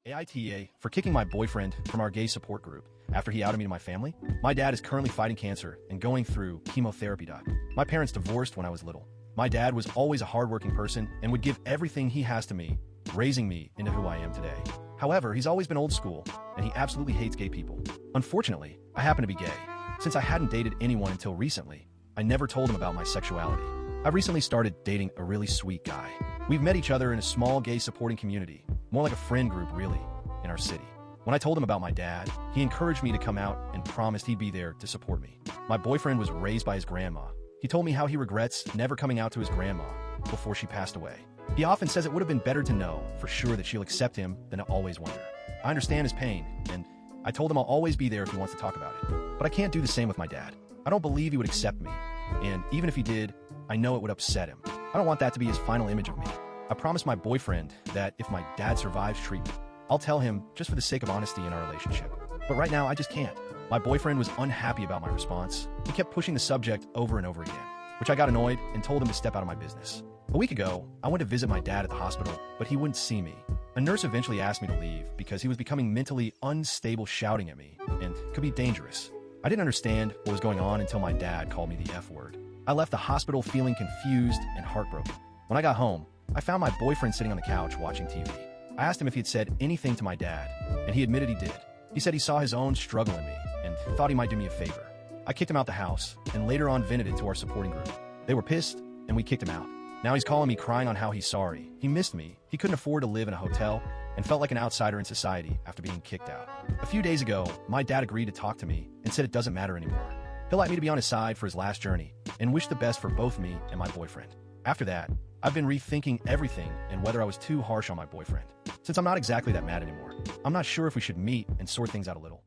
AITA for kicking my boyfriend from our gay support group after he outed me to my family. My dad is currently fighting cancer and going through chemotherapy. My parents divorced when I was little. My dad was always a hardworking person and would give everything he has to me, raising me into who I am today. However, he's always been old school, and he absolutely hates gay people. Unfortunately, I happen to be gay. Since I hadn't dated anyone until recently, I never told him about my sexuality. I've recently started dating a really sweet guy. We've met each other in a small gay supporting community, more like a friend group really, in our city. When I told him about my dad, he encouraged me to come out and promised he'd be there to support me. My boyfriend was raised by his grandma. He told me how he regrets never coming out to his grandma before she passed away. He often says it would have been better to know for sure that she'll accept him than to always wonder. I understand his pain, and I told him I'll always be there if he wants to talk about it. But I can't do the same with my dad. I don't believe he would accept me, and even if he did, I know it would upset him. I don't want that to be his final image of me. I promised my boyfriend that if my dad survives treatment, I'll tell him just for the sake of honesty in our relationship. But right now, I just can't. My boyfriend was unhappy about my response. He kept pushing the subject over and over again, which I got annoyed and told him to step out of my business. A week ago, I went to visit my dad at the hospital, but he wouldn't see me. A nurse eventually asked me to leave because he was becoming mentally unstable, shouting at me, and could be dangerous. I didn't understand what was going on until my dad called me the F word. I left the hospital feeling confused and heartbroken. When I got home, I found my boyfriend sitting on the couch watching TV. I asked him if he had said anything to my dad, and he admitted he did. He said he saw his own struggle in me and thought he might do me a favor. I kicked him out the house and later on vented it to our supporting group. They were pissed, and we kicked him out. Now he's calling me crying on how he's sorry. He missed me. He couldn't afford to live in a hotel and felt like an outsider in society after being kicked out. A few days ago, my dad agreed to talk to me and said it doesn't matter anymore. He'll like me to be on his side for his last journey and wish the best for both me and my boyfriend. After that, I've been rethinking everything and whether I was too harsh on my boyfriend. Since I'm not exactly that mad anymore, I'm not sure if we should meet and sort things out a little.